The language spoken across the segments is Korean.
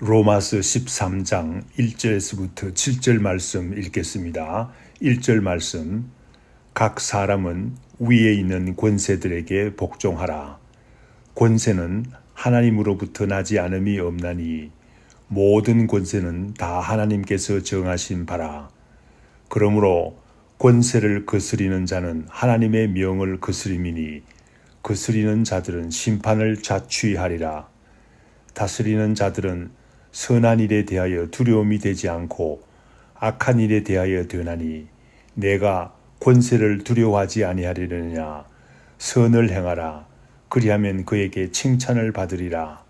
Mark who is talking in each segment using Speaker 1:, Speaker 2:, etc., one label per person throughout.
Speaker 1: 로마서 13장 1절에서부터 7절 말씀 읽겠습니다. 1절 말씀. 각 사람은 위에 있는 권세들에게 복종하라. 권세는 하나님으로부터 나지 않음이 없나니 모든 권세는 다 하나님께서 정하신 바라. 그러므로 권세를 거스리는 자는 하나님의 명을 거스림이니 거스리는 자들은 심판을 자취하리라. 다스리는 자들은 선한 일에 대하여 두려움이 되지 않고 악한 일에 대하여 되나니 내가 권세를 두려워하지 아니하리느냐. 선을 행하라. 그리하면 그에게 칭찬을 받으리라.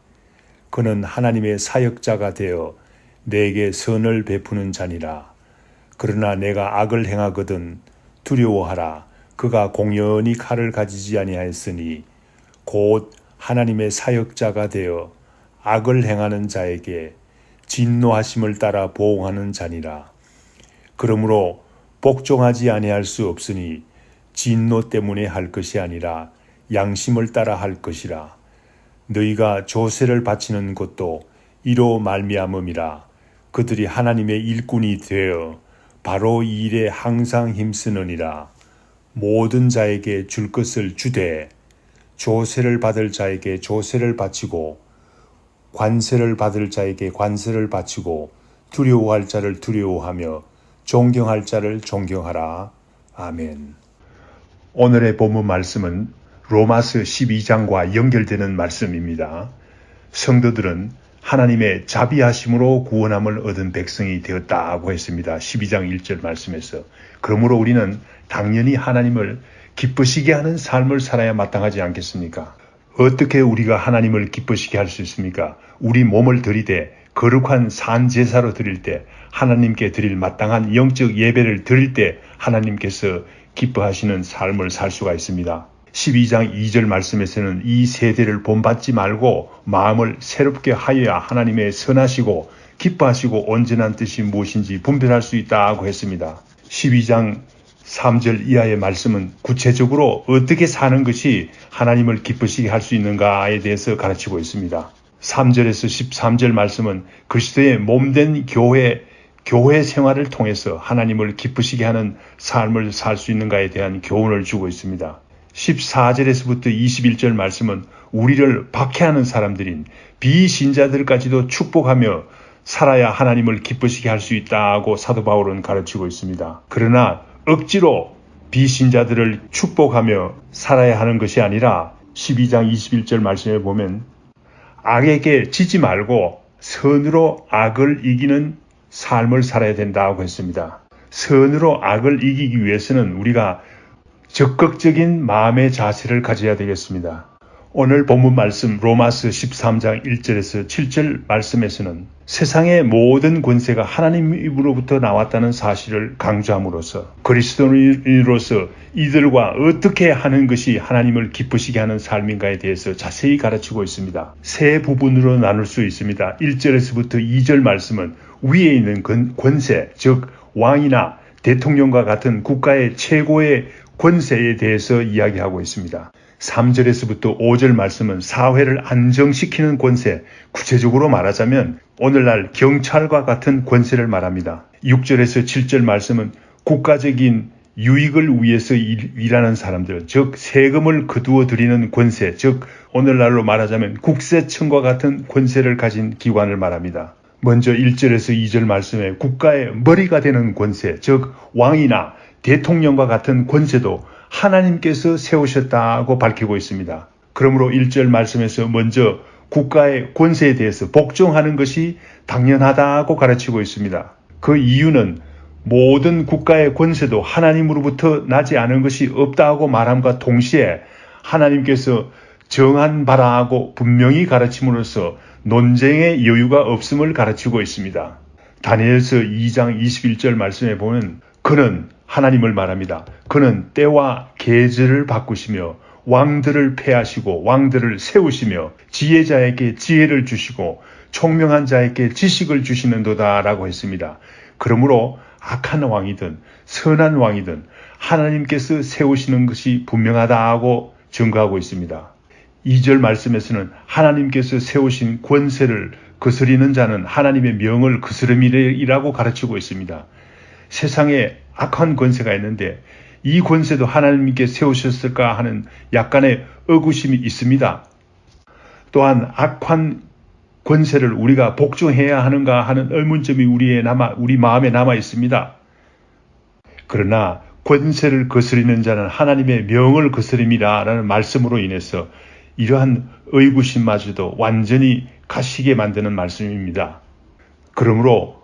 Speaker 1: 그는 하나님의 사역자가 되어 내게 선을 베푸는 자니라. 그러나 내가 악을 행하거든 두려워하라. 그가 공연히 칼을 가지지 아니하였으니 곧 하나님의 사역자가 되어 악을 행하는 자에게 진노하심을 따라 보응하는 자니라. 그러므로 복종하지 아니할 수 없으니 진노 때문에 할 것이 아니라 양심을 따라 할 것이라. 너희가 조세를 바치는 것도 이로 말미암음이라. 그들이 하나님의 일꾼이 되어 바로 이 일에 항상 힘쓰느니라. 모든 자에게 줄 것을 주되 조세를 받을 자에게 조세를 바치고 관세를 받을 자에게 관세를 바치고 두려워할 자를 두려워하며 존경할 자를 존경하라. 아멘. 오늘의 본문 말씀은 로마서 12장과 연결되는 말씀입니다. 성도들은 하나님의 자비하심으로 구원함을 얻은 백성이 되었다고 했습니다. 12장 1절 말씀에서. 그러므로 우리는 당연히 하나님을 기쁘시게 하는 삶을 살아야 마땅하지 않겠습니까? 어떻게 우리가 하나님을 기쁘시게 할 수 있습니까? 우리 몸을 드리되 거룩한 산 제사로 드릴 때, 하나님께 드릴 마땅한 영적 예배를 드릴 때 하나님께서 기뻐하시는 삶을 살 수가 있습니다. 12장 2절 말씀에서는 이 세대를 본받지 말고 마음을 새롭게 하여야 하나님의 선하시고 기뻐하시고 온전한 뜻이 무엇인지 분별할 수 있다고 했습니다. 12장 3절 이하의 말씀은 구체적으로 어떻게 사는 것이 하나님을 기쁘시게 할 수 있는가에 대해서 가르치고 있습니다. 3절에서 13절 말씀은 그리스도의 몸된 교회 생활을 통해서 하나님을 기쁘시게 하는 삶을 살 수 있는가에 대한 교훈을 주고 있습니다. 14절에서부터 21절 말씀은 우리를 박해하는 사람들인 비신자들까지도 축복하며 살아야 하나님을 기쁘시게 할 수 있다고 사도 바울은 가르치고 있습니다. 그러나 억지로 비신자들을 축복하며 살아야 하는 것이 아니라 12장 21절 말씀에 보면 악에게 지지 말고 선으로 악을 이기는 삶을 살아야 된다고 했습니다. 선으로 악을 이기기 위해서는 우리가 적극적인 마음의 자세를 가져야 되겠습니다. 오늘 본문 말씀 로마서 13장 1절에서 7절 말씀에서는 세상의 모든 권세가 하나님 입으로부터 나왔다는 사실을 강조함으로써 그리스도인으로서 이들과 어떻게 하는 것이 하나님을 기쁘시게 하는 삶인가에 대해서 자세히 가르치고 있습니다. 세 부분으로 나눌 수 있습니다. 1절에서부터 2절 말씀은 위에 있는 권세, 즉 왕이나 대통령과 같은 국가의 최고의 권세에 대해서 이야기하고 있습니다. 3절에서부터 5절 말씀은 사회를 안정시키는 권세, 구체적으로 말하자면 오늘날 경찰과 같은 권세를 말합니다. 6절에서 7절 말씀은 국가적인 유익을 위해서 일하는 사람들, 즉 세금을 거두어 드리는 권세, 즉 오늘날로 말하자면 국세청과 같은 권세를 가진 기관을 말합니다. 먼저 1절에서 2절 말씀에 국가의 머리가 되는 권세, 즉 왕이나 대통령과 같은 권세도 하나님께서 세우셨다고 밝히고 있습니다. 그러므로 1절 말씀에서 먼저 국가의 권세에 대해서 복종하는 것이 당연하다고 가르치고 있습니다. 그 이유는 모든 국가의 권세도 하나님으로부터 나지 않은 것이 없다고 말함과 동시에 하나님께서 정한 바라고 분명히 가르침으로써 논쟁의 여유가 없음을 가르치고 있습니다. 다니엘서 2장 21절 말씀에 보면 그는 하나님을 말합니다. 그는 때와 계절을 바꾸시며 왕들을 패하시고 왕들을 세우시며 지혜자에게 지혜를 주시고 총명한 자에게 지식을 주시는도다 라고 했습니다. 그러므로 악한 왕이든 선한 왕이든 하나님께서 세우시는 것이 분명하다고 증거하고 있습니다. 2절 말씀에서는 하나님께서 세우신 권세를 거스리는 자는 하나님의 명을 거스름이라고 가르치고 있습니다. 세상에 악한 권세가 있는데 이 권세도 하나님께 세우셨을까 하는 약간의 의구심이 있습니다. 또한 악한 권세를 우리가 복종해야 하는가 하는 의문점이 우리 마음에 남아 있습니다. 그러나 권세를 거스리는 자는 하나님의 명을 거스림이라는 말씀으로 인해서 이러한 의구심마저도 완전히 가시게 만드는 말씀입니다. 그러므로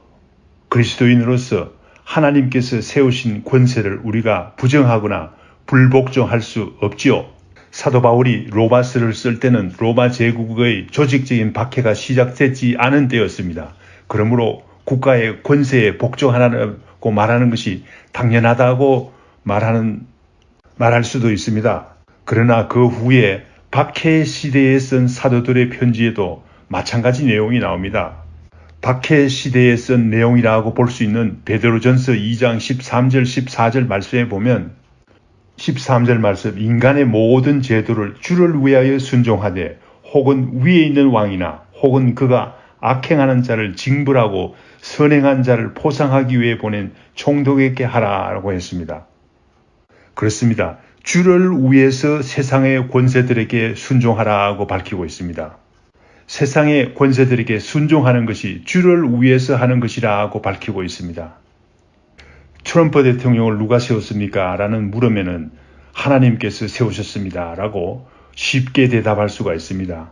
Speaker 1: 그리스도인으로서 하나님께서 세우신 권세를 우리가 부정하거나 불복종할 수 없지요. 사도 바울이 로마서를 쓸 때는 로마 제국의 조직적인 박해가 시작되지 않은 때였습니다. 그러므로 국가의 권세에 복종하라고 말하는 것이 당연하다고 말할 수도 있습니다. 그러나 그 후에 박해 시대에 쓴 사도들의 편지에도 마찬가지 내용이 나옵니다. 박해 시대에 쓴 내용이라고 볼 수 있는 베드로전서 2장 13절 14절 말씀에 보면 13절 말씀 인간의 모든 제도를 주를 위하여 순종하되 혹은 위에 있는 왕이나 혹은 그가 악행하는 자를 징벌하고 선행한 자를 포상하기 위해 보낸 총독에게 하라라고 했습니다. 그렇습니다. 주를 위해서 세상의 권세들에게 순종하라고 밝히고 있습니다. 세상의 권세들에게 순종하는 것이 주를 위해서 하는 것이라고 밝히고 있습니다. 트럼프 대통령을 누가 세웠습니까? 라는 물음에는 하나님께서 세우셨습니다. 라고 쉽게 대답할 수가 있습니다.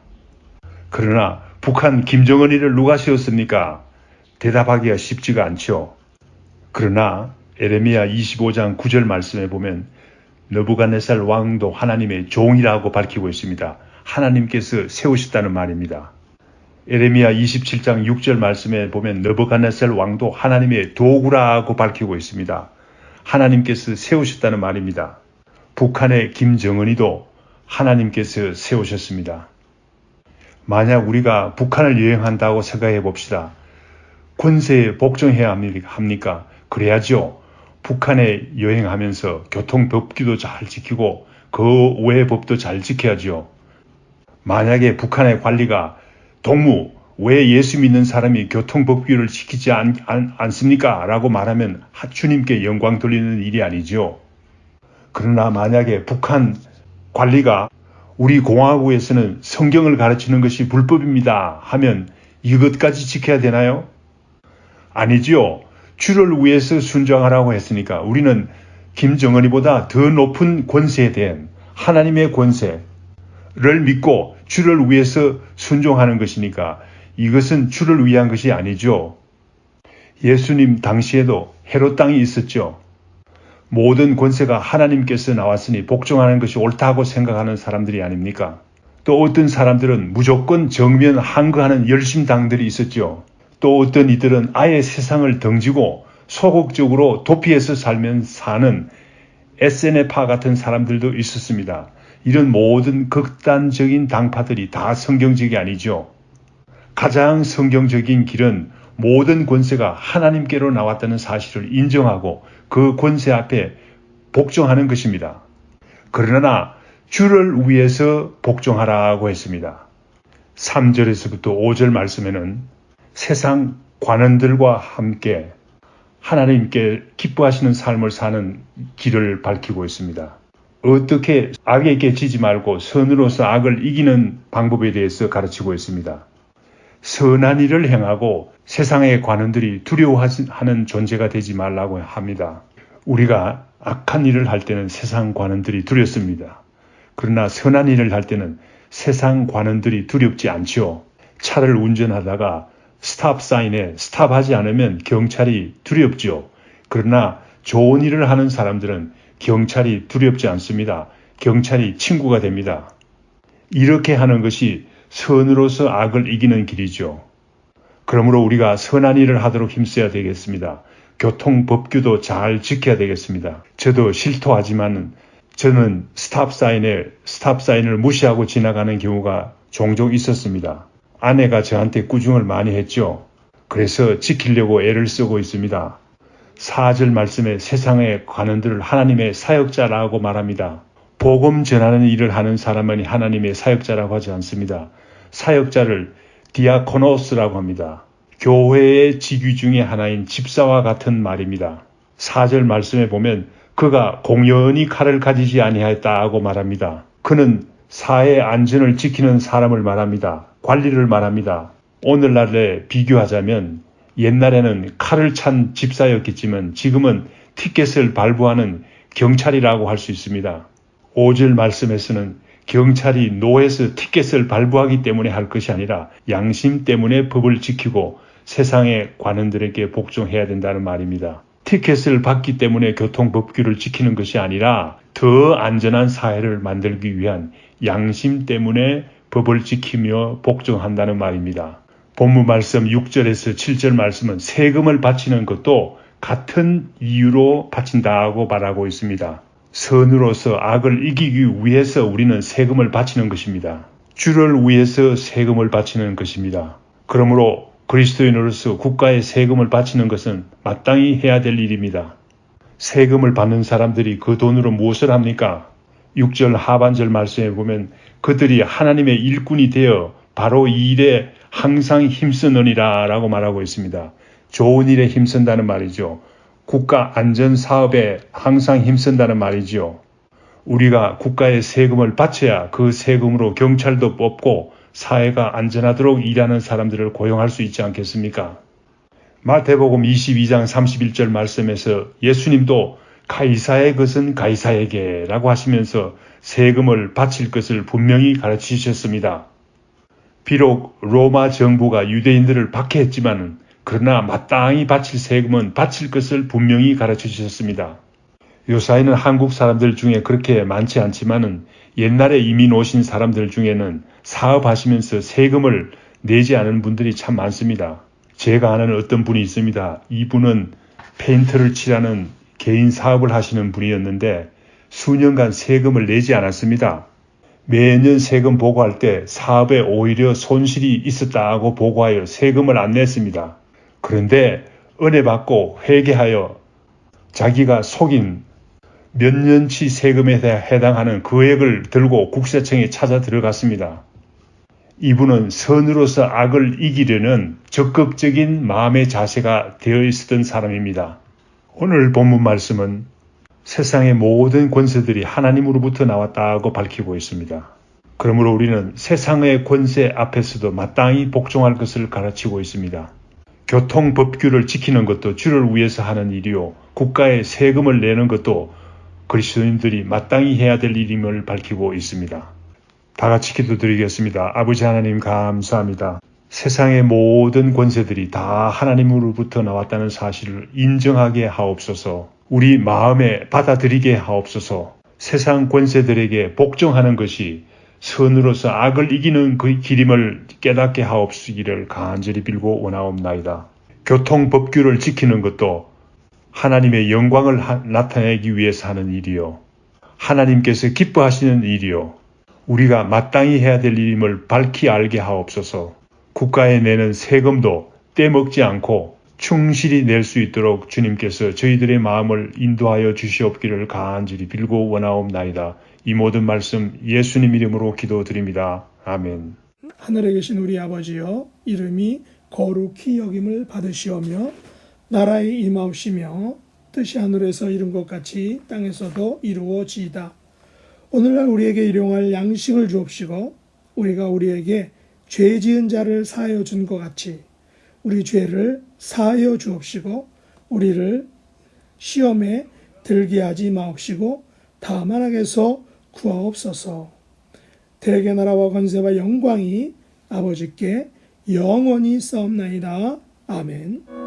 Speaker 1: 그러나 북한 김정은이를 누가 세웠습니까? 대답하기가 쉽지가 않죠. 그러나 에레미야 25장 9절 말씀에 보면 느부갓네살 왕도 하나님의 종이라고 밝히고 있습니다. 하나님께서 세우셨다는 말입니다. 에레미야 27장 6절 말씀에 보면 느부갓네살 왕도 하나님의 도구라고 밝히고 있습니다. 하나님께서 세우셨다는 말입니다. 북한의 김정은이도 하나님께서 세우셨습니다. 만약 우리가 북한을 여행한다고 생각해 봅시다. 권세에 복종해야 합니까? 그래야죠. 북한에 여행하면서 교통법규도 잘 지키고 그 외의 법도 잘 지켜야죠. 만약에 북한의 관리가 동무, 왜 예수 믿는 사람이 교통법규를 지키지 않습니까? 라고 말하면 주님께 영광 돌리는 일이 아니죠. 그러나 만약에 북한 관리가 우리 공화국에서는 성경을 가르치는 것이 불법입니다 하면 이것까지 지켜야 되나요? 아니죠. 주를 위해서 순종하라고 했으니까 우리는 김정은이보다 더 높은 권세에 대한 하나님의 권세를 믿고 주를 위해서 순종하는 것이니까 이것은 주를 위한 것이 아니죠. 예수님 당시에도 헤롯 땅이 있었죠. 모든 권세가 하나님께서 나왔으니 복종하는 것이 옳다고 생각하는 사람들이 아닙니까? 또 어떤 사람들은 무조건 정면 항거하는 열심당들이 있었죠. 또 어떤 이들은 아예 세상을 덩지고 소극적으로 도피해서 사는 SNF파 같은 사람들도 있었습니다. 이런 모든 극단적인 당파들이 다 성경적이 아니죠. 가장 성경적인 길은 모든 권세가 하나님께로 나왔다는 사실을 인정하고 그 권세 앞에 복종하는 것입니다. 그러나 주를 위해서 복종하라고 했습니다. 3절에서부터 5절 말씀에는 세상 관원들과 함께 하나님께 기뻐하시는 삶을 사는 길을 밝히고 있습니다. 어떻게 악에게 지지 말고 선으로서 악을 이기는 방법에 대해서 가르치고 있습니다. 선한 일을 행하고 세상의 관원들이 두려워하는 존재가 되지 말라고 합니다. 우리가 악한 일을 할 때는 세상 관원들이 두렵습니다. 그러나 선한 일을 할 때는 세상 관원들이 두렵지 않죠. 차를 운전하다가 스탑 사인에 스탑하지 않으면 경찰이 두렵죠. 그러나 좋은 일을 하는 사람들은 경찰이 두렵지 않습니다. 경찰이 친구가 됩니다. 이렇게 하는 것이 선으로서 악을 이기는 길이죠. 그러므로 우리가 선한 일을 하도록 힘써야 되겠습니다. 교통법규도 잘 지켜야 되겠습니다. 저도 실토하지만 저는 스탑 사인을 무시하고 지나가는 경우가 종종 있었습니다. 아내가 저한테 꾸중을 많이 했죠. 그래서 지키려고 애를 쓰고 있습니다. 4절 말씀에 세상의 관원들을 하나님의 사역자라고 말합니다. 복음 전하는 일을 하는 사람은 하나님의 사역자라고 하지 않습니다. 사역자를 디아코노스라고 합니다. 교회의 직위 중에 하나인 집사와 같은 말입니다. 4절 말씀에 보면 그가 공연히 칼을 가지지 아니하였다고 말합니다. 그는 사회 안전을 지키는 사람을 말합니다. 관리를 말합니다. 오늘날에 비교하자면 옛날에는 칼을 찬 집사였겠지만 지금은 티켓을 발부하는 경찰이라고 할 수 있습니다. 5절 말씀에서는 경찰이 노에서 티켓을 발부하기 때문에 할 것이 아니라 양심 때문에 법을 지키고 세상의 관원들에게 복종해야 된다는 말입니다. 티켓을 받기 때문에 교통법규를 지키는 것이 아니라 더 안전한 사회를 만들기 위한 양심 때문에 법을 지키며 복종한다는 말입니다. 본문 말씀 6절에서 7절 말씀은 세금을 바치는 것도 같은 이유로 바친다고 말하고 있습니다. 선으로서 악을 이기기 위해서 우리는 세금을 바치는 것입니다. 주를 위해서 세금을 바치는 것입니다. 그러므로 그리스도인으로서 국가에 세금을 바치는 것은 마땅히 해야 될 일입니다. 세금을 받는 사람들이 그 돈으로 무엇을 합니까? 6절 하반절 말씀에 보면 그들이 하나님의 일꾼이 되어 바로 이 일에 항상 힘쓰느니라 라고 말하고 있습니다. 좋은 일에 힘쓴다는 말이죠. 국가 안전 사업에 항상 힘쓴다는 말이죠. 우리가 국가에 세금을 바쳐야 그 세금으로 경찰도 뽑고 사회가 안전하도록 일하는 사람들을 고용할 수 있지 않겠습니까? 마태복음 22장 31절 말씀에서 예수님도 가이사의 것은 가이사에게 라고 하시면서 세금을 바칠 것을 분명히 가르치셨습니다. 비록 로마 정부가 유대인들을 박해했지만 그러나 마땅히 바칠 세금은 바칠 것을 분명히 가르치셨습니다. 요사이는 한국 사람들 중에 그렇게 많지 않지만은 옛날에 이민 오신 사람들 중에는 사업하시면서 세금을 내지 않은 분들이 참 많습니다. 제가 아는 어떤 분이 있습니다. 이분은 페인트를 칠하는 개인 사업을 하시는 분이었는데 수년간 세금을 내지 않았습니다. 매년 세금 보고할 때 사업에 오히려 손실이 있었다고 보고하여 세금을 안 냈습니다. 그런데 은혜 받고 회개하여 자기가 속인 몇 년치 세금에 해당하는 금액을 들고 국세청에 찾아 들어갔습니다. 이분은 선으로서 악을 이기려는 적극적인 마음의 자세가 되어 있었던 사람입니다. 오늘 본문 말씀은 세상의 모든 권세들이 하나님으로부터 나왔다고 밝히고 있습니다. 그러므로 우리는 세상의 권세 앞에서도 마땅히 복종할 것을 가르치고 있습니다. 교통법규를 지키는 것도 주를 위해서 하는 일이요 국가에 세금을 내는 것도 그리스도인들이 마땅히 해야 될 일임을 밝히고 있습니다. 다 같이 기도드리겠습니다. 아버지 하나님 감사합니다. 세상의 모든 권세들이 다 하나님으로부터 나왔다는 사실을 인정하게 하옵소서. 우리 마음에 받아들이게 하옵소서. 세상 권세들에게 복종하는 것이 선으로서 악을 이기는 그 길임을 깨닫게 하옵시기를 간절히 빌고 원하옵나이다. 교통법규를 지키는 것도 하나님의 영광을 나타내기 위해서 하는 일이요. 하나님께서 기뻐하시는 일이요. 우리가 마땅히 해야 될 일임을 밝히 알게 하옵소서. 국가에 내는 세금도 떼먹지 않고 충실히 낼 수 있도록 주님께서 저희들의 마음을 인도하여 주시옵기를 간절히 빌고 원하옵나이다. 이 모든 말씀 예수님 이름으로 기도드립니다. 아멘.
Speaker 2: 하늘에 계신 우리 아버지여, 이름이 거룩히 여김을 받으시오며 나라의 임하옵시며 뜻이 하늘에서 이룬 것 같이 땅에서도 이루어지이다. 오늘날 우리에게 일용할 양식을 주옵시고 우리가 우리에게 죄 지은 자를 사하여 준 것 같이 우리 죄를 사하여 주옵시고 우리를 시험에 들게 하지 마옵시고 다만 악에서 구하옵소서. 대개 나라와 권세와 영광이 아버지께 영원히 싸움나이다. 아멘.